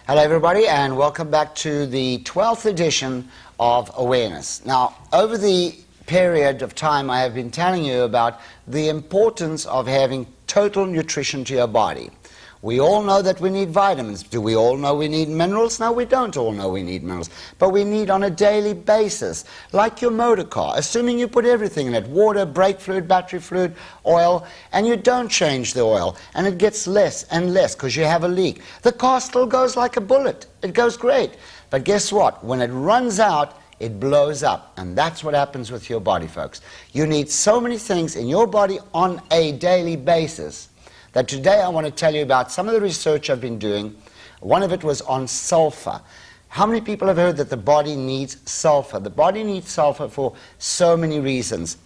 Hello everybody, and welcome back to the 12th edition of Awareness. Now, over the period of time I have been telling you about the importance of having total nutrition to your body. We all know that we need vitamins. Do we all know we need minerals? No, we don't all know we need minerals. But we need on a daily basis, like your motor car, assuming you put everything in it, water, brake fluid, battery fluid, oil, and you don't change the oil, and it gets less and less because you have a leak. The car still goes like a bullet. It goes great. But guess what? When it runs out, it blows up. And that's what happens with your body, folks. You need so many things in your body on a daily basis that today I want to tell you about some of the research I've been doing. One of it was on sulfur. How many people have heard that the body needs sulfur? The body needs sulfur for so many reasons.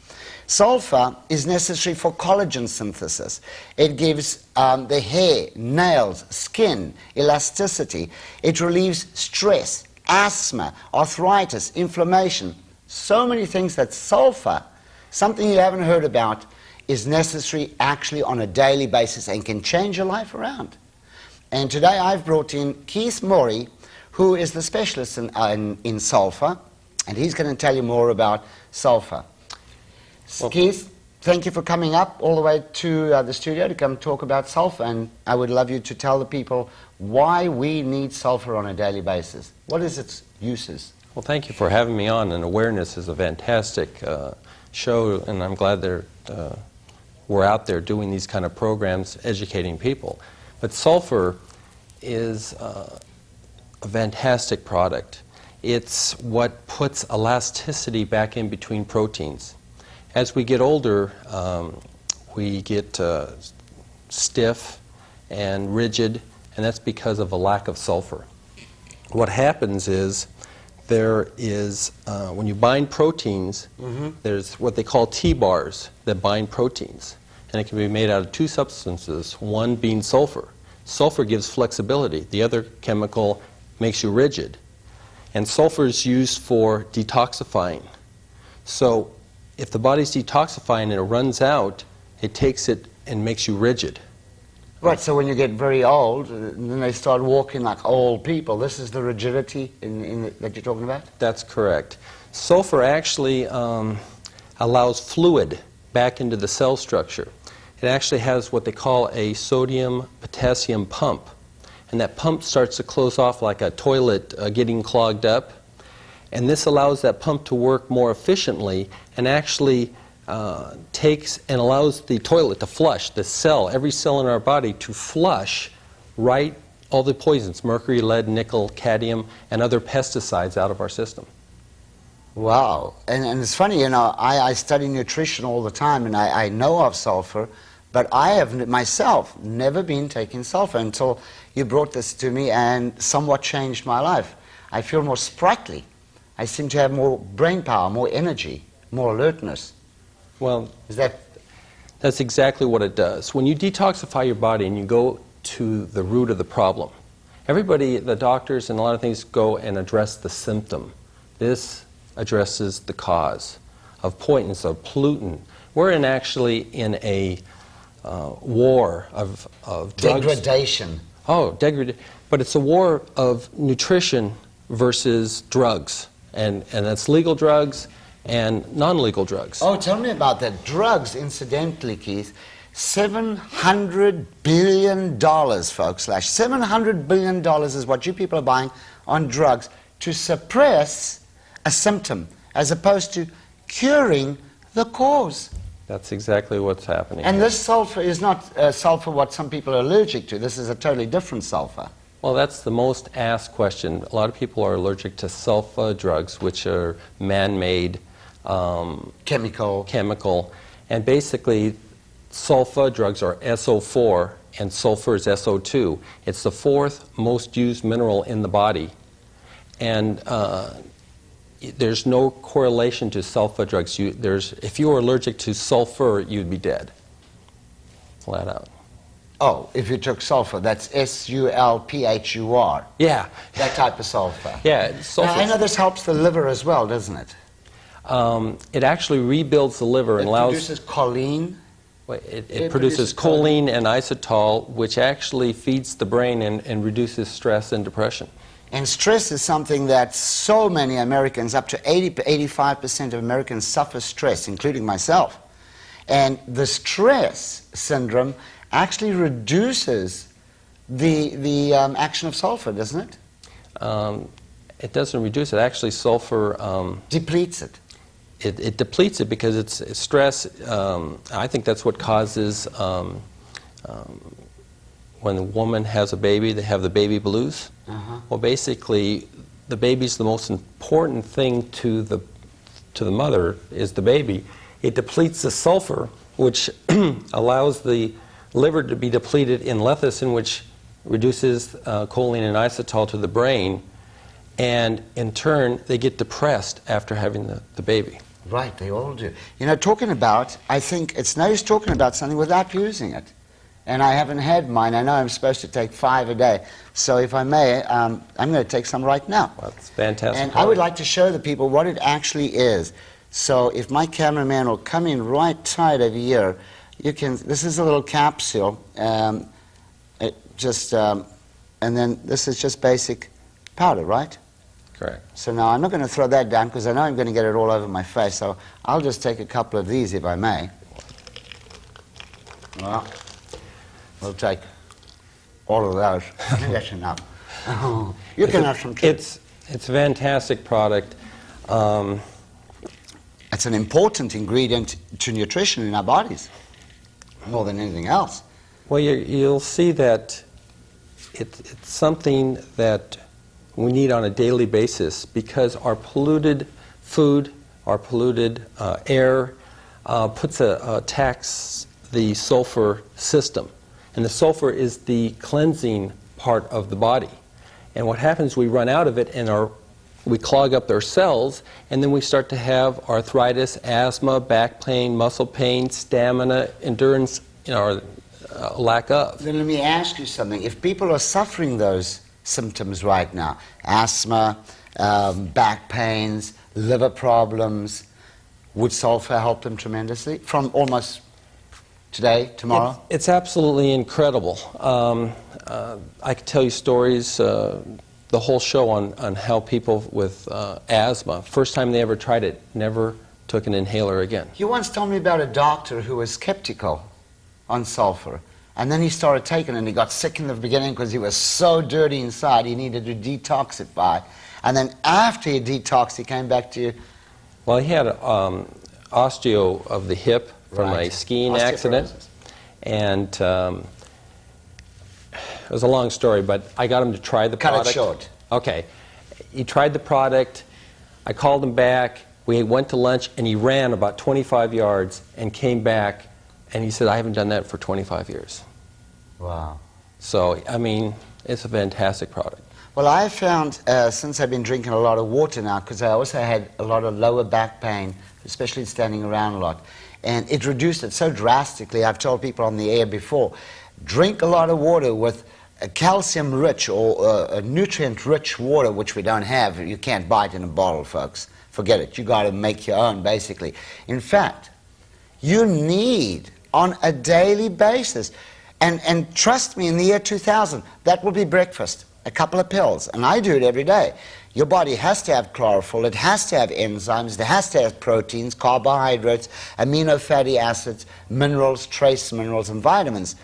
Sulfur is necessary for collagen synthesis. It gives the hair, nails, skin, elasticity. It relieves stress, asthma, arthritis, inflammation. So many things that sulfur, something you haven't heard about, is necessary actually on a daily basis and can change your life around. And today I've brought in Keith Morey, who is the specialist in sulfur, and he's going to tell you more about sulfur. Well, Keith, thank you for coming up all the way to the studio to come talk about sulfur, and I would love you to tell the people why we need sulfur on a daily basis. What is its uses? Well, thank you for having me on, and Awareness is a fantastic show, and I'm glad we're out there doing these kind of programs, educating people. But sulfur is a fantastic product. It's what puts elasticity back in between proteins. As we get older, we get stiff and rigid, and that's because of a lack of sulfur. What happens is there is, when you bind proteins, there's what they call T-bars that bind proteins. And it can be made out of two substances, one being sulfur. Sulfur gives flexibility. The other chemical makes you rigid. And sulfur is used for detoxifying. So if the body's detoxifying and it runs out, it takes it and makes you rigid. Right, so when you get very old, then they start walking like old people. This is the rigidity that you're talking about? That's correct. Sulfur actually allows fluid back into the cell structure. It actually has what they call a sodium-potassium pump. And that pump starts to close off like a toilet getting clogged up. And this allows that pump to work more efficiently and actually takes and allows the toilet to flush, the cell, every cell in our body to flush all the poisons, mercury, lead, nickel, cadmium, and other pesticides out of our system. Wow. And it's funny, you know, I study nutrition all the time, and I know of sulfur, but I have myself never been taking sulfur until you brought this to me and somewhat changed my life. I feel more sprightly. I seem to have more brain power, more energy, more alertness. Well, that's exactly what it does. When you detoxify your body and you go to the root of the problem, everybody, the doctors and a lot of things go and address the symptom. This addresses the cause of poisons, of pollutant. We're actually in a war of drugs. Degradation. Oh, degradation. But it's a war of nutrition versus drugs. And that's legal drugs and non-legal drugs. Oh, tell me about that. Drugs, incidentally, Keith, $700 billion, folks. $700 billion is what you people are buying on drugs to suppress a symptom as opposed to curing the cause. That's exactly what's happening. And this sulfur is not sulfur what some people are allergic to. This is a totally different sulfur. Well, that's the most asked question. A lot of people are allergic to sulfur drugs, which are man-made, chemical. And basically, sulfur drugs are SO4 and sulfur is SO2. It's the fourth most used mineral in the body. And there's no correlation to sulfur drugs. If you were allergic to sulfur, you'd be dead. Flat out. Oh, if you took sulfur, that's S-U-L-P-H-U-R. Yeah. That type of sulfur. Yeah. Sulfur. Now, I know this helps the liver as well, doesn't it? It actually rebuilds the liver and allows... It produces choline. Well, it produces choline and isotal, which actually feeds the brain and reduces stress and depression. And stress is something that so many Americans, up to 85% of Americans suffer stress, including myself. And the stress syndrome actually reduces the action of sulfur, doesn't it? It doesn't reduce it. Actually, sulfur... depletes it. It depletes it because it's stress. I think that's what causes, when a woman has a baby, they have the baby blues. Well, basically, the baby's the most important thing to the mother, is the baby. It depletes the sulfur, which allows the liver to be depleted in lecithin, which reduces choline and isotal to the brain, and in turn, they get depressed after having the baby. Right, they all do. You know, talking about, I think it's no use talking about something without using it. And I haven't had mine. I know I'm supposed to take 5 a day. So if I may, I'm going to take some right now. Well, that's fantastic. And I would like to show the people what it actually is. So if my cameraman will come in right tight over here, you can, this is a little capsule. And then this is just basic powder, right? Correct. So now I'm not going to throw that down because I know I'm going to get it all over my face. So I'll just take a couple of these if I may. Well, we'll take all of those. I think that's enough. You can have some too. It's a fantastic product. It's an important ingredient to nutrition in our bodies, more than anything else. Well, you'll see that it's something that we need on a daily basis because our polluted food, our polluted air attacks the sulfur system. And the sulfur is the cleansing part of the body. And what happens, we run out of it and we clog up their cells, and then we start to have arthritis, asthma, back pain, muscle pain, stamina, endurance, or lack of. Then let me ask you something. If people are suffering those symptoms right now, asthma, back pains, liver problems, would sulfur help them tremendously from almost today, tomorrow? It's absolutely incredible. I could tell you stories, the whole show on how people with asthma, first time they ever tried it, never took an inhaler again. You once told me about a doctor who was skeptical on sulfur. And then he started taking it and he got sick in the beginning because he was so dirty inside he needed to detoxify. And then after he detoxed, he came back to you. Well, he had osteo of the hip from a skiing accident. And it was a long story, but I got him to try the product. Cut it short. Okay. He tried the product. I called him back. We went to lunch and he ran about 25 yards and came back. And he said, I haven't done that for 25 years. Wow. So, I mean, it's a fantastic product. Well, I found, since I've been drinking a lot of water now, because I also had a lot of lower back pain, especially standing around a lot, and it reduced it so drastically. I've told people on the air before, drink a lot of water with a calcium-rich or a nutrient-rich water, which we don't have. You can't buy it in a bottle, folks. Forget it. You got to make your own, basically. In fact, you need on a daily basis. And trust me, in the year 2000, that will be breakfast, a couple of pills. And I do it every day. Your body has to have chlorophyll, it has to have enzymes, it has to have proteins, carbohydrates, amino fatty acids, minerals, trace minerals, and vitamins.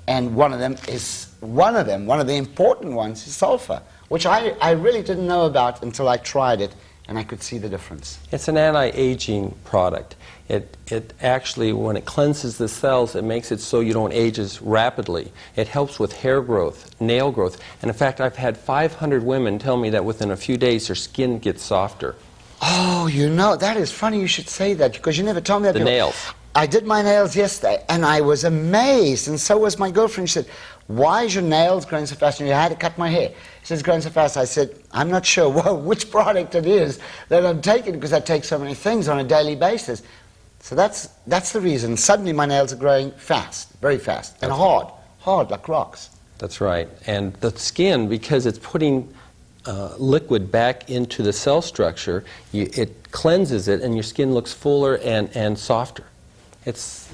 And one of the important ones is sulfur, which I really didn't know about until I tried it, and I could see the difference. It's an anti-aging product. It actually, when it cleanses the cells, it makes it so you don't age as rapidly. It helps with hair growth, nail growth. And in fact, I've had 500 women tell me that within a few days their skin gets softer. Oh, you know, that is funny you should say that, because you never told me that. The nails. I did my nails yesterday, and I was amazed, and so was my girlfriend. She said, why is your nails growing so fast? And I had to cut my hair. She said, it's growing so fast. I said, I'm not sure which product it is that I'm taking, because I take so many things on a daily basis. So that's the reason. Suddenly my nails are growing fast, very fast, and hard like rocks. That's right. And the skin, because it's putting liquid back into the cell structure, it cleanses it, and your skin looks fuller and softer. It's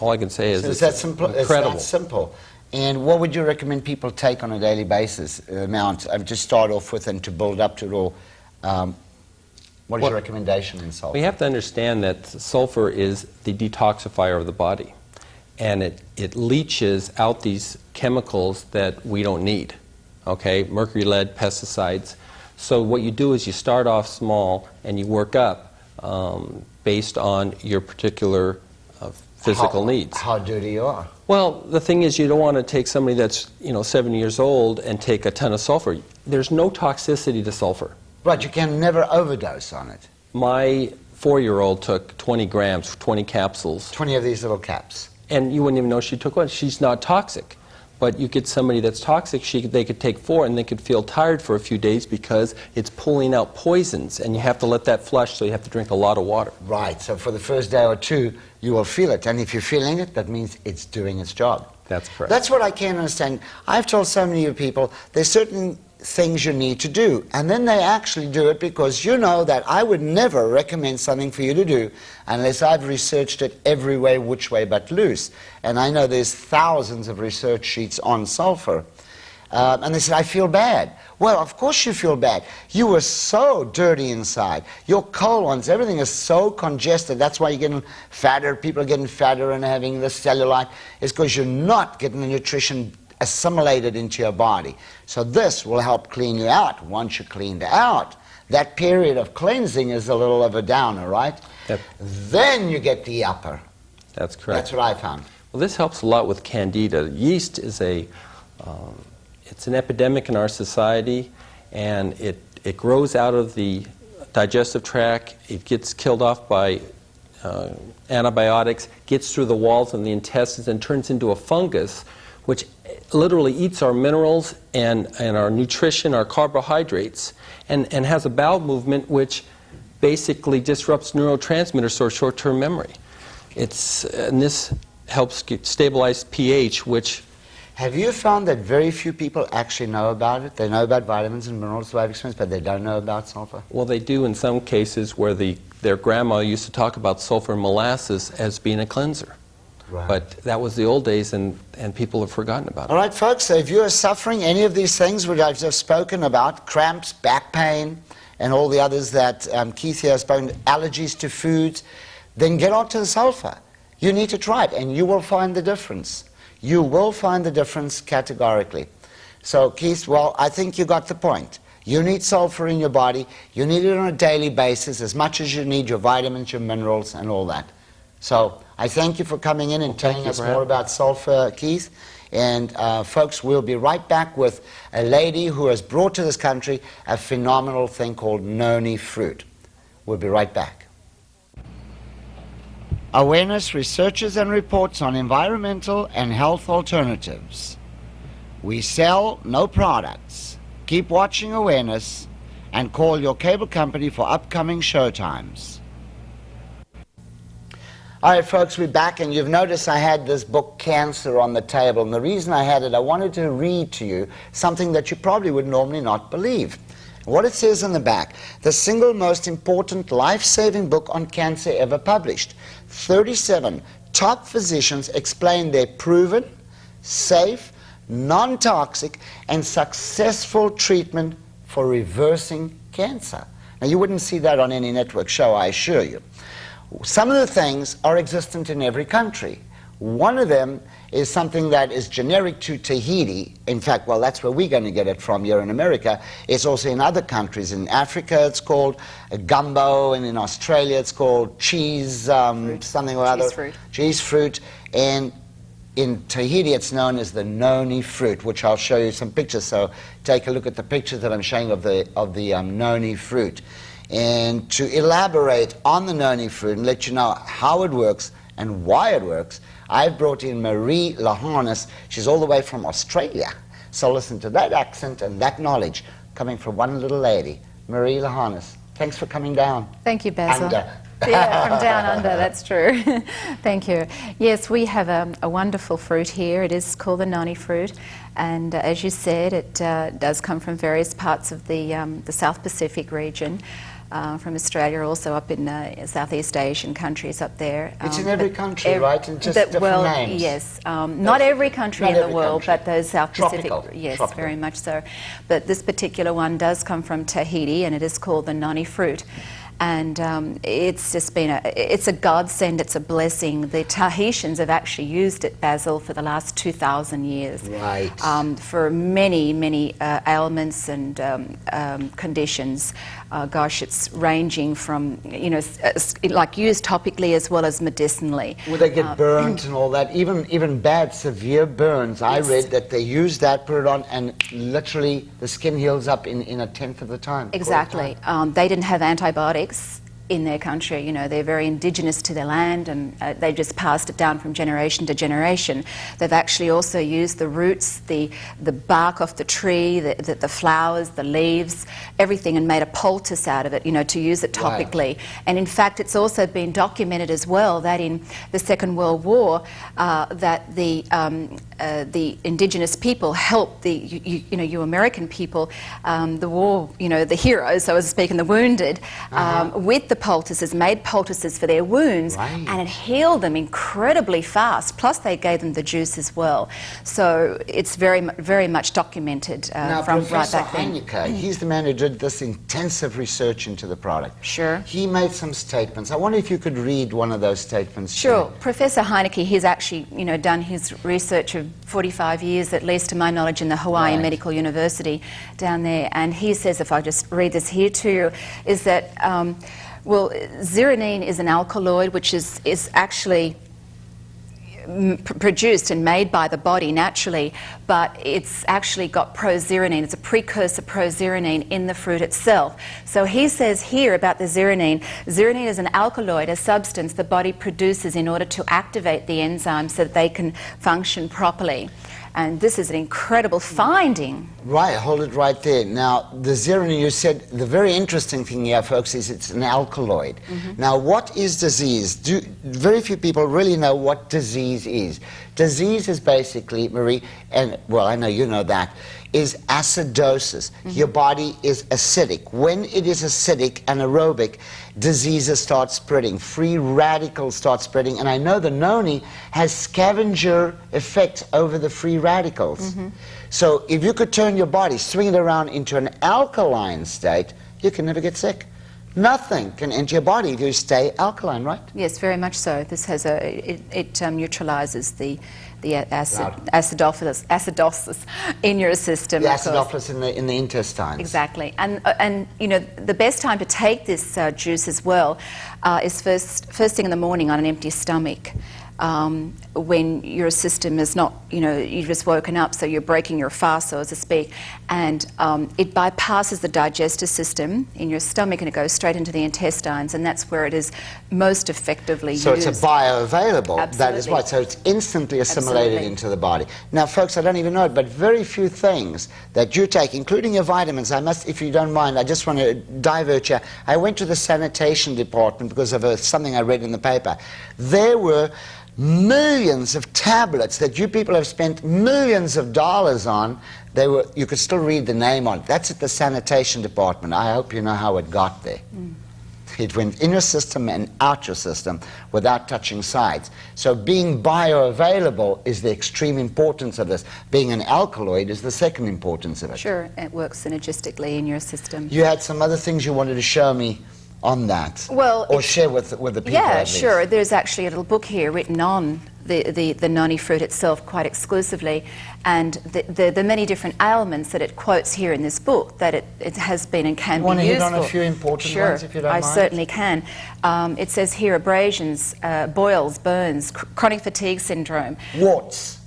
all I can say is So it's that simple. incredible. It's that simple. And what would you recommend people take on a daily basis? Amount. I've just start off with and to build up to it all. What is your recommendation in sulfur? We have to understand that sulfur is the detoxifier of the body, and it leaches out these chemicals that we don't need. Okay, mercury, lead, pesticides. So what you do is you start off small and you work up based on your particular physical needs. How dirty you are. Well, the thing is, you don't want to take somebody that's 70 years old and take a ton of sulfur. There's no toxicity to sulfur. Right, you can never overdose on it. My 4-year-old took 20 grams, 20 capsules. 20 of these little caps. And you wouldn't even know she took one. She's not toxic. But you get somebody that's toxic, they could take 4 and they could feel tired for a few days because it's pulling out poisons, and you have to let that flush, so you have to drink a lot of water. Right, so for the first day or two, you will feel it. And if you're feeling it, that means it's doing its job. That's correct. That's what I can't understand. I've told so many of you people, there's certain things you need to do, and then they actually do it because you know that I would never recommend something for you to do unless I've researched it every way, which way but loose. And I know there's thousands of research sheets on sulfur. And they said, I feel bad. Well, of course you feel bad. You were so dirty inside. Your colons, everything is so congested. That's why you're getting fatter. People are getting fatter and having the cellulite. It's because you're not getting the nutrition assimilated into your body. So this will help clean you out. Once you're cleaned out, that period of cleansing is a little of a downer, right? Yep. Then you get the upper. That's correct. That's what I found. Well, this helps a lot with candida. Yeast is it's an epidemic in our society, and it grows out of the digestive tract. It gets killed off by antibiotics, gets through the walls and the intestines, and turns into a fungus, which literally eats our minerals and our nutrition, our carbohydrates, and has a bowel movement which basically disrupts neurotransmitters or short-term memory. And this helps stabilize pH, which... Have you found that very few people actually know about it? They know about vitamins and minerals to have experience, but they don't know about sulfur? Well, they do in some cases where their grandma used to talk about sulfur and molasses as being a cleanser. Right. But that was the old days, and people have forgotten about it. All right, folks, so if you are suffering any of these things which I've just spoken about, cramps, back pain, and all the others that Keith here has spoken, allergies to foods, then get onto the sulfur. You need to try it, and you will find the difference. You will find the difference categorically. So, Keith, well, I think you got the point. You need sulfur in your body. You need it on a daily basis as much as you need your vitamins, your minerals, and all that. So I thank you for coming in and telling us more about sulfur, Keith. And folks, we'll be right back with a lady who has brought to this country a phenomenal thing called noni fruit. We'll be right back. Awareness researches and reports on environmental and health alternatives. We sell no products. Keep watching Awareness and call your cable company for upcoming showtimes. All right, folks, we're back, and you've noticed I had this book, Cancer, on the table. And the reason I had it, I wanted to read to you something that you probably would normally not believe. What it says on the back, the single most important life-saving book on cancer ever published. 37 top physicians explain their proven, safe, non-toxic, and successful treatment for reversing cancer. Now, you wouldn't see that on any network show, I assure you. Some of the things are existent in every country. One of them is something that is generic to Tahiti. In fact, well, that's where we're going to get it from here in America. It's also in other countries. In Africa, it's called gumbo, and in Australia, it's called cheese, something or other. Cheese fruit. Cheese fruit. And in Tahiti, it's known as the noni fruit, which I'll show you some pictures. So take a look at the pictures that I'm showing of the noni fruit. And to elaborate on the noni fruit and let you know how it works and why it works, I've brought in Marie Laharnes. She's all the way from Australia. So listen to that accent and that knowledge coming from one little lady. Marie Laharnes, thanks for coming down. Thank you, Basil. Under. Yeah, from down under, that's true. Thank you. Yes, we have a wonderful fruit here. It is called the noni fruit, and as you said, it does come from various parts of the South Pacific region. from Australia, also up in Southeast Asian countries up there. It's in every country, right? And just different names. Yes, not every country in the world, but those South Pacific. Tropical. Yes, Tropical. very much so. But this particular one does come from Tahiti, and it is called the noni fruit. And it's just been it's a godsend, it's a blessing. The Tahitians have actually used it, Basil, for the last 2,000 years. Right. For many, many ailments and conditions. Gosh, it's ranging from, you know, like used topically as well as medicinally. Would they get burnt and all that? Even bad, severe burns. I read that they use that, put it on, and literally the skin heals up in a tenth of the time. Exactly. They didn't have antibiotics in their country. You know, they're very indigenous to their land, and they just passed it down from generation to generation. They've actually also used the roots, the bark off the tree, the flowers, the leaves, everything, and made a poultice out of it, you know, to use it topically. Right. And in fact, it's also been documented as well that in the Second World War, that the indigenous people helped you American people, the war, you know, the heroes, so to speak, and the wounded, with the poultices, made poultices for their wounds, right. And it healed them incredibly fast. Plus, they gave them the juice as well. So it's very much documented from Professor right back then. Heineke, he's the man who did this intensive research into the product. Sure. He made some statements. I wonder if you could read one of those statements. Sure. Professor Heineke, he's actually, you know, done his research of 45 years, at least to my knowledge, in the Hawaiian Medical University down there. And he says, if I just read this here to you, is that, well, zeronine is an alkaloid which is actually produced and made by the body naturally, but it's actually got prozeronine. It's a precursor prozeronine in the fruit itself. So he says here about the zeronine, zeronine is an alkaloid, a substance the body produces in order to activate the enzymes so that they can function properly. And this is an incredible finding. Right, hold it right there. Now, the zeronine, you said, the very interesting thing here, folks, is it's an alkaloid. Now, what is disease? Very few people really know what disease is. Disease is basically, Marie, and, well, I know you know that, is acidosis. Your body is acidic. When it is acidic and aerobic, diseases start spreading. Free radicals start spreading. And I know the noni has scavenger effect over the free radicals. So if you could turn your body, swing it around into an alkaline state, you can never get sick. Nothing can enter your body if you stay alkaline, right? Yes, very much so. This has it neutralizes the acidosis in your system. The acidophilus in the intestines. Exactly, and you know, the best time to take this juice as well is first thing in the morning on an empty stomach. When your system is not, you know, you've just woken up, so you're breaking your fast, so to speak, and it bypasses the digestive system in your stomach and it goes straight into the intestines, and that's where it is most effectively used. So it's a bioavailable, Absolutely. that is right, so it's instantly assimilated into the body. Now, folks, I don't even know it, but very few things that you take, including your vitamins, I must, if you don't mind, I just want to divert you. I went to the sanitation department because of something I read in the paper. There were millions of tablets that you people have spent millions of dollars on. You could still read the name on it. That's at the sanitation department. I hope you know how it got there. It went in your system and out your system without touching sides. So being bioavailable is the extreme importance of this. Being an alkaloid is the second importance of it. Sure, it works synergistically in your system. You had some other things you wanted to show me on that, well, or share with the people. Yeah, sure. There's actually a little book here written on the noni fruit itself quite exclusively, and the many different ailments that it quotes here in this book that it has been and can be used for. You want to hit on a few important ones, if you don't mind? I certainly can. It says here abrasions, boils, burns, chronic fatigue syndrome.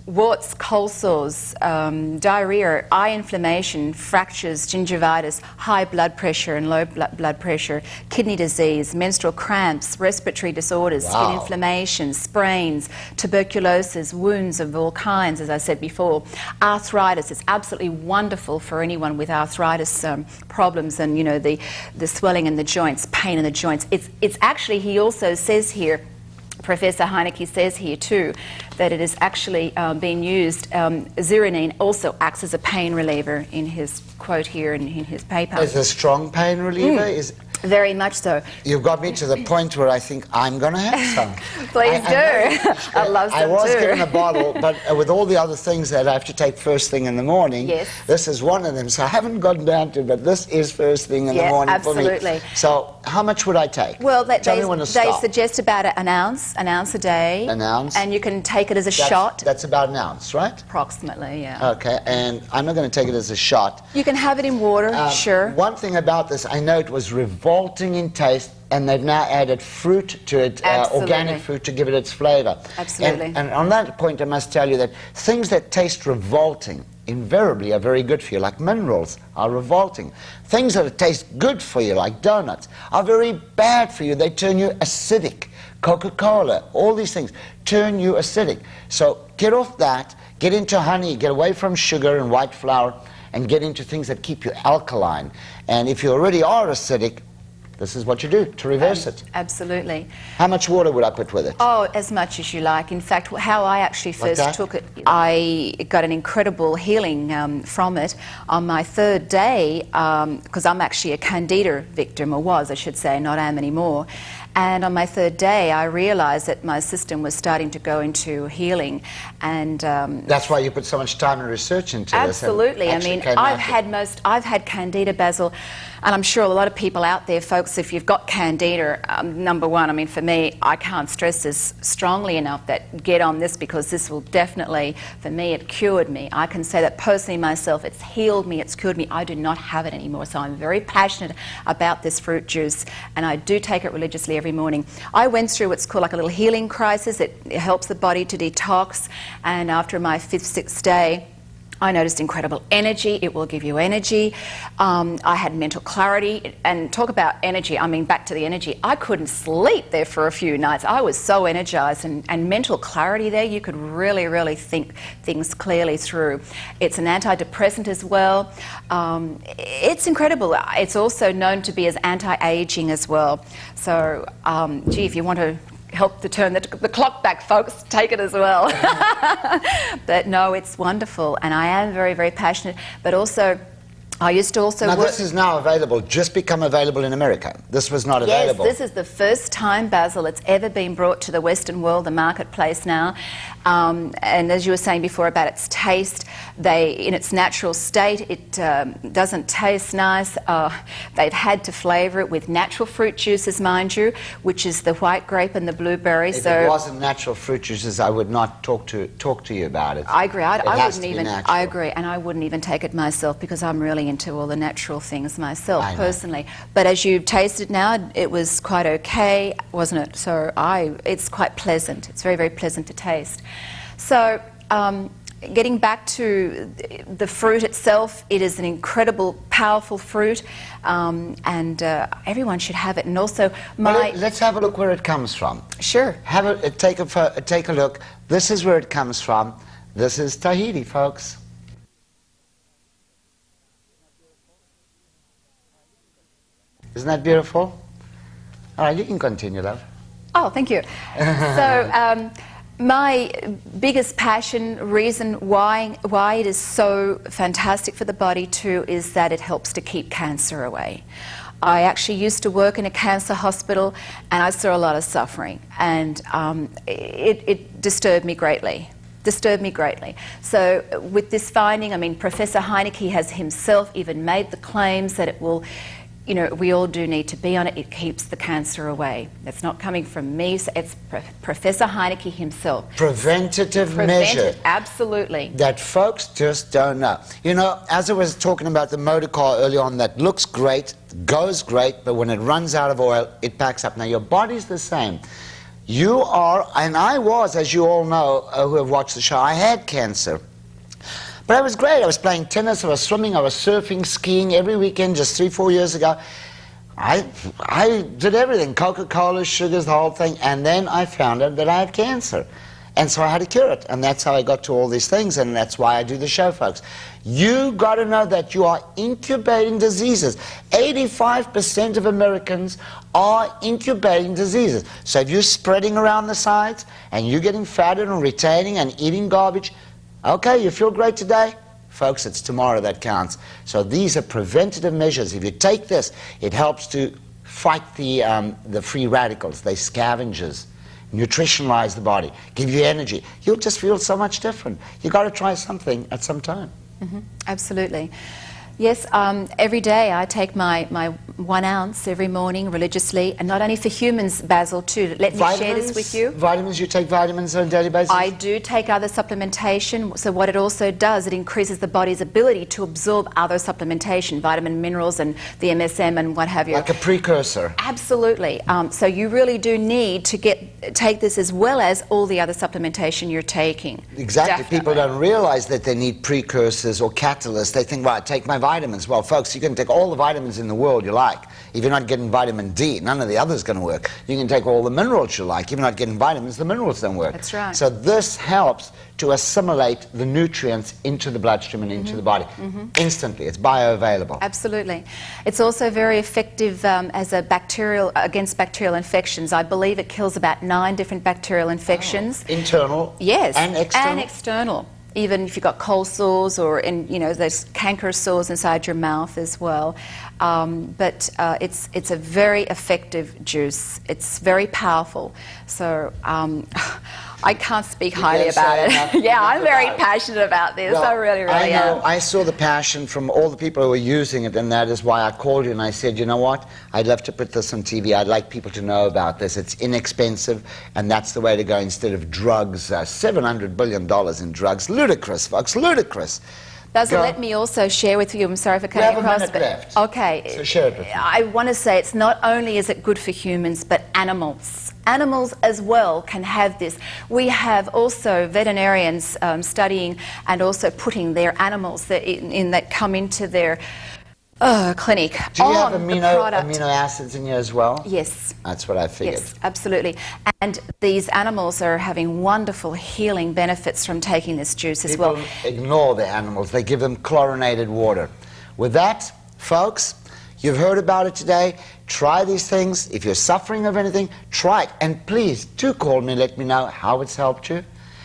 Warts, cold sores, diarrhea, eye inflammation, fractures, gingivitis, high blood pressure and low blood pressure, kidney disease, menstrual cramps, respiratory disorders, skin inflammation, sprains, tuberculosis, wounds of all kinds, as I said before. Arthritis is absolutely wonderful for anyone with arthritis problems, and, you know, the swelling in the joints, pain in the joints. It's actually, he also says here, Professor Heineke says here too, that it is actually being used. Zeronine also acts as a pain reliever in his quote here in his paper. Is a strong pain reliever? Very much so. You've got me to the point where I think I'm going to have some. Please do. I love some I was too. given a bottle, but with all the other things that I have to take first thing in the morning, yes, this is one of them. So I haven't gotten down to it, but this is first thing in the morning for me. Absolutely. So how much would I take? Well, Tell me when to they stop. suggest about an ounce a day. An ounce? And you can take it as a shot. That's about an ounce, right? Approximately, yeah. Okay, and I'm not going to take it as a shot. You can have it in water, sure. One thing about this, I know it was revolting in taste, and they've now added fruit to it, organic fruit, to give it its flavor. Absolutely. And on that point, I must tell you that things that taste revolting invariably are very good for you, like minerals are revolting. Things that taste good for you, like donuts, are very bad for you. They turn you acidic. Coca-Cola, all these things turn you acidic. So get off that, get into honey, get away from sugar and white flour, and get into things that keep you alkaline. And if you already are acidic, this is what you do to reverse it. Absolutely. How much water would I put with it? Oh, as much as you like. In fact, how I actually first took it, I got an incredible healing from it. On my third day, because I'm actually a candida victim, or was, I should say, not am anymore. And on my third day, I realized that my system was starting to go into healing. And that's why you put so much time and research into this. Absolutely. I mean, I've had candida, Basil, and I'm sure a lot of people out there, folks, if you've got candida, number one, I mean, for me, I can't stress this strongly enough that get on this, because this will definitely, for me, it cured me. I can say that personally myself, it's healed me, it's cured me. I do not have it anymore, so I'm very passionate about this fruit juice, and I do take it religiously every morning. I went through what's called like a little healing crisis. It helps the body to detox, and after my 5th, 6th day, I noticed incredible energy. It will give you energy. I had mental clarity, and talk about energy, I mean, back to the energy. I couldn't sleep there for a few nights. I was so energized, and mental clarity there, you could really, really think things clearly through. It's an antidepressant as well. It's incredible. It's also known to be as anti-aging as well. So, gee, if you want to help to turn the clock back, folks, take it as well. But no, it's wonderful, and I am very, very passionate, but also I used to also now work... this is now available, just become available in America. This was not available. Yes, this is the first time, Basil, it's ever been brought to the Western world, the marketplace now. And as you were saying before about its taste, in its natural state, it doesn't taste nice. They've had to flavour it with natural fruit juices, mind you, which is the white grape and the blueberry. If it wasn't natural fruit juices, I would not talk to you about it. I agree. I wouldn't even. I agree, and I wouldn't even take it myself, because I'm really into all the natural things myself, personally. But as you've tasted now, it was quite okay, wasn't it? So it's quite pleasant. It's very, very pleasant to taste. So getting back to the fruit itself, it is an incredible, powerful fruit, and everyone should have it. And also, let's have a look where it comes from. Sure. Take a look. This is where it comes from. This is Tahiti, folks. Isn't that beautiful? All right, you can continue, love. Oh, thank you. So, my biggest reason why it is so fantastic for the body too, is that it helps to keep cancer away. I actually used to work in a cancer hospital, and I saw a lot of suffering, and it disturbed me greatly. So with this finding, I mean, Professor Heineke has himself even made the claims that it will, you know, we all do need to be on it. It keeps the cancer away. That's not coming from me. It's Professor Heineke himself. Preventative measure. Absolutely. That folks just don't know. You know, as I was talking about the motor car earlier on, that looks great, goes great, but when it runs out of oil, it packs up. Now, your body's the same. You are, and I was, as you all know, who have watched the show, I had cancer. But it was great. I was playing tennis, I was swimming, I was surfing, skiing every weekend just 3-4 years ago. I did everything, Coca-Cola, sugars, the whole thing, and then I found out that I had cancer. And so I had to cure it, and that's how I got to all these things, and that's why I do the show, folks. You got to know that you are incubating diseases. 85% of Americans are incubating diseases. So if you're spreading around the sides, and you're getting fatter and retaining and eating garbage, okay, you feel great today? Folks, it's tomorrow that counts. So these are preventative measures. If you take this, it helps to fight the free radicals. They scavengers, nutritionalize the body, give you energy. You'll just feel so much different. You've got to try something at some time. Absolutely. Yes, every day I take my 1 ounce every morning religiously, and not only for humans, Basil, too. Let me share this with you. Vitamins, you take vitamins on a daily basis? I do take other supplementation, so what it also does, it increases the body's ability to absorb other supplementation, vitamin, minerals, and the MSM and what have you. Like a precursor? Absolutely. So you really do need to take this as well as all the other supplementation you're taking. Exactly. Definitely. People don't realize that they need precursors or catalysts. They think, well, I take my vitamins. Well, folks, you can take all the vitamins in the world you like. If you're not getting vitamin D, none of the others going to work. You can take all the minerals you like. If you're not getting vitamins, the minerals don't work. That's right. So this helps to assimilate the nutrients into the bloodstream and into the body instantly. It's bioavailable. Absolutely. It's also very effective as a against bacterial infections. I believe it kills about 9 different bacterial infections. Internal? Yes. And external? And external. Even if you've got cold sores or those cankerous sores inside your mouth as well. But it's a very effective juice. It's very powerful. So I can't speak highly about it. Yeah, I'm very passionate about this. Well, I really am. I saw the passion from all the people who were using it, and that is why I called you and I said, you know what, I'd love to put this on TV. I'd like people to know about this. It's inexpensive, and that's the way to go instead of drugs. $700 billion in drugs. Ludicrous, folks, ludicrous. Basil, let me also share with you, I'm sorry for cutting across. We have a minute left. Okay. So share it with me. I want to say it's not only is it good for humans, but animals. Animals as well can have this. We have also veterinarians studying and also putting their animals that come into their clinic. Do you have the amino acids in you as well? Yes. That's what I figured. Yes, absolutely. And these animals are having wonderful healing benefits from taking this juice as well. People ignore the animals. They give them chlorinated water. With that, folks, you've heard about it today. Try these things. If you're suffering of anything, try it. And please, do call me and let me know how it's helped you.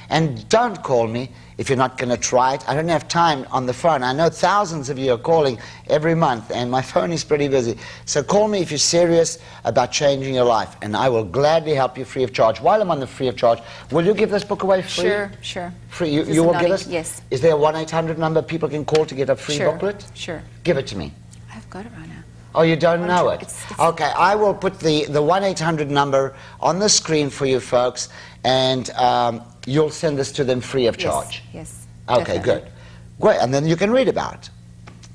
And don't call me if you're not going to try it. I don't have time on the phone. I know thousands of you are calling every month, and my phone is pretty busy. So call me if you're serious about changing your life, and I will gladly help you free of charge. While I'm on the free of charge, will you give this book away free? Sure, sure. Free. You will give us? Yes. Is there a 1-800 number people can call to get a free booklet? Sure. Give it to me. I've got it right now. Oh, you don't know it? It's Okay, I will put the 1-800 number on the screen for you folks, and you'll send this to them free of charge. Yes. Okay, definitely. good. Great, and then you can read about it.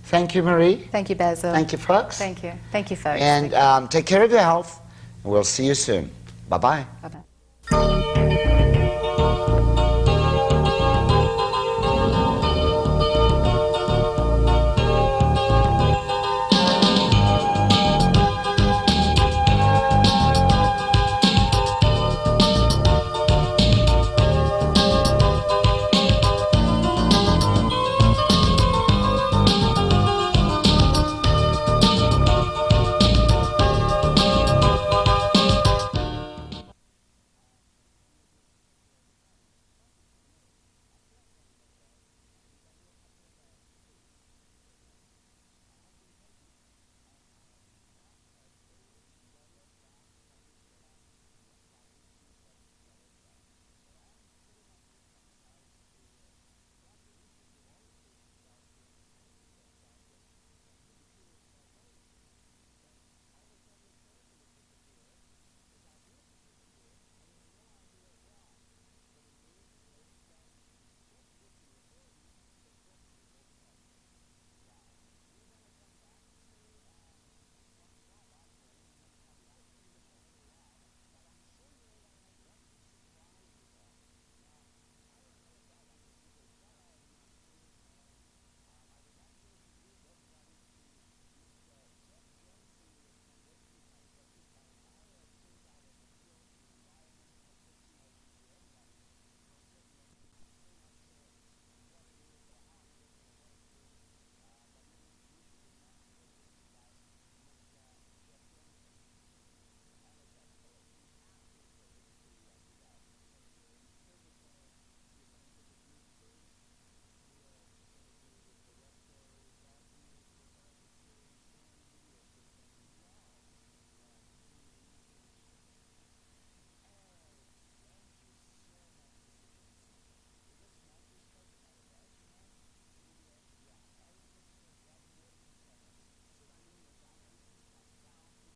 Thank you, Marie. Thank you, Basil. Thank you, folks. Thank you. Thank you, folks. And take care of your health, and we'll see you soon. Bye-bye. Bye-bye.